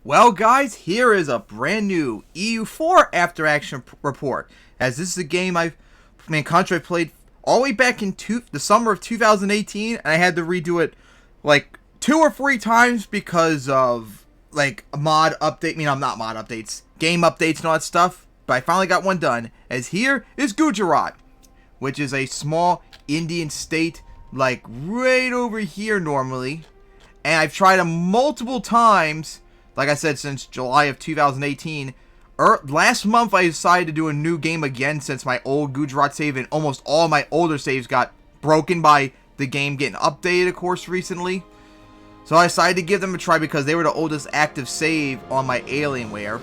Well, guys, here is a brand new EU4 After Action report. As this is a game country I played all the way back in the summer of 2018, and I had to redo it like 2 or 3 times because of like mod update. Not mod updates, game updates and all that stuff. But I finally got one done. As here is Gujarat, which is a small Indian state, like right over here normally, and I've tried them multiple times. Like I said, since July of 2018. Last month, I decided to do a new game again since my old Gujarat save and almost all my older saves got broken by the game getting updated, of course, recently. So I decided to give them a try because they were the oldest active save on my Alienware.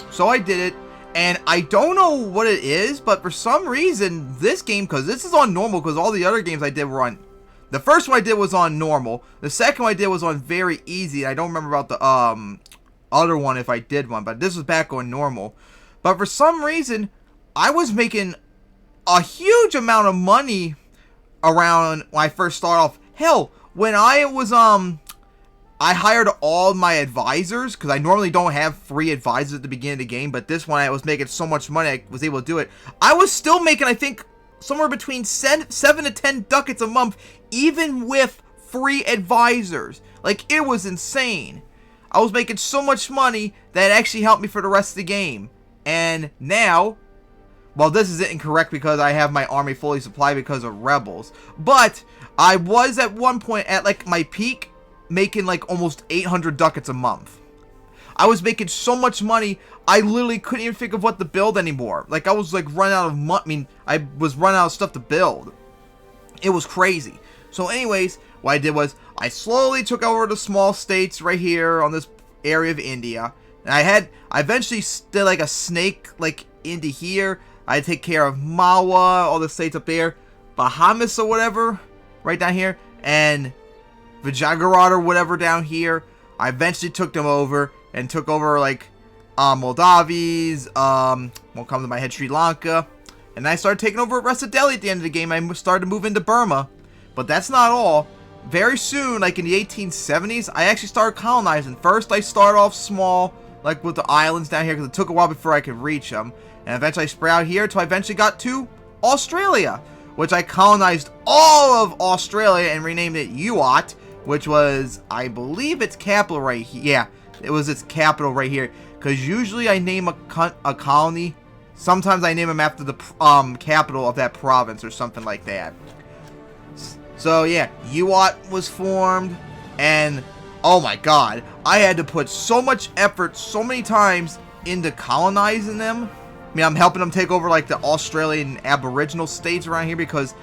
So I did it, and I don't know what it is, but for some reason, this game, because this is on normal, because all the other games I did were on... The first one I did was on normal. The second one I did was on very easy. I don't remember about the other one if I did one, but this was back on normal. But for some reason, I was making a huge amount of money around when I first started off. Hell, when I was I hired all my advisors, because I normally don't have free advisors at the beginning of the game, but this one I was making so much money I was able to do it. I was still making, I think, somewhere between 7 to 10 ducats a month, even with free advisors. Like, it was insane. I was making so much money that it actually helped me for the rest of the game. And now, well, this is incorrect because I have my army fully supplied because of rebels. But I was at one point at like my peak making like almost 800 ducats a month. I was making so much money, I literally couldn't even think of what to build anymore. Like, I was like running out of money. I was running out of stuff to build. It was crazy. So anyways, what I did was I slowly took over the small states right here on this area of India. And I eventually did like a snake like into here. I take care of Mawa, all the states up there, Bahamas or whatever, right down here, and Gujarat or whatever down here. I eventually took them over and took over like Moldavies, won't come to my head, Sri Lanka. And I started taking over the rest of Delhi at the end of the game. I started to move into Burma. But that's not all. Very soon, like in the 1870s, I actually started colonizing. First, I started off small, like with the islands down here, because it took a while before I could reach them. And eventually I spread out here until I eventually got to Australia, which I colonized all of Australia and renamed it UOT, which was, I believe, its capital right here. Yeah, it was its capital right here. Because usually I name a colony. Sometimes I name them after the capital of that province or something like that. So yeah, UOT was formed, and oh my god, I had to put so much effort so many times into colonizing them. I'm helping them take over like the Australian Aboriginal states around here because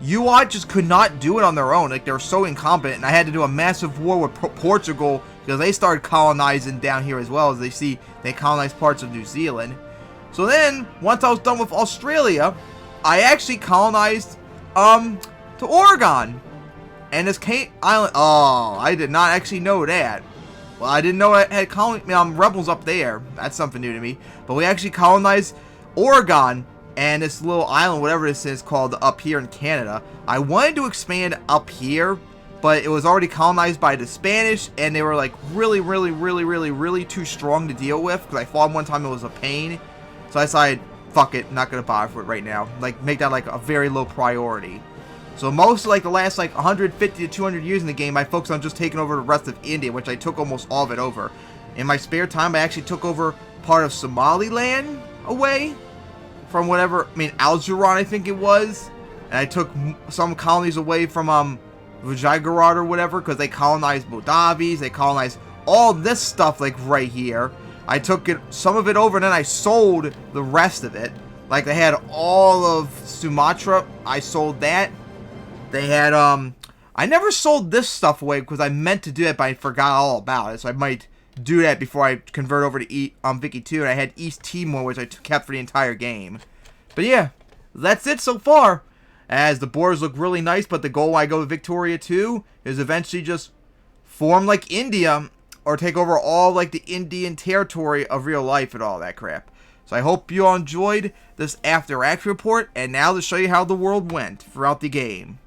UOT just could not do it on their own. Like, they were so incompetent, and I had to do a massive war with Portugal because they started colonizing down here as well. As they colonized parts of New Zealand. So then, once I was done with Australia, I actually colonized to Oregon. And this island, oh, I did not actually know that. Well, I didn't know I had rebels up there. That's something new to me. But we actually colonized Oregon and this little island, whatever this is called, up here in Canada. I wanted to expand up here, but it was already colonized by the Spanish, and they were like really too strong to deal with, because I fought them one time, it was a pain. So I decided, fuck it, not gonna bother for it right now. Like, make that like a very low priority. So most of like the last like 150 to 200 years in the game, I focused on just taking over the rest of India, which I took almost all of it over. In my spare time, I actually took over part of Somaliland away from whatever, Algeron, I think it was. And I took some colonies away from Gujarat or whatever, because they colonized Moldavies, they colonized all this stuff like right here. I took some of it over, and then I sold the rest of it. Like, they had all of Sumatra, I sold that. They had, I never sold this stuff away because I meant to do it, but I forgot all about it. So I might do that before I convert over to Vicky 2. And I had East Timor, which I kept for the entire game. But yeah, that's it so far. As the borders look really nice, but the goal when I go to Victoria 2 is eventually just form like India, or take over all like the Indian territory of real life and all that crap. So I hope you all enjoyed this After Action report, and now to show you how the world went throughout the game.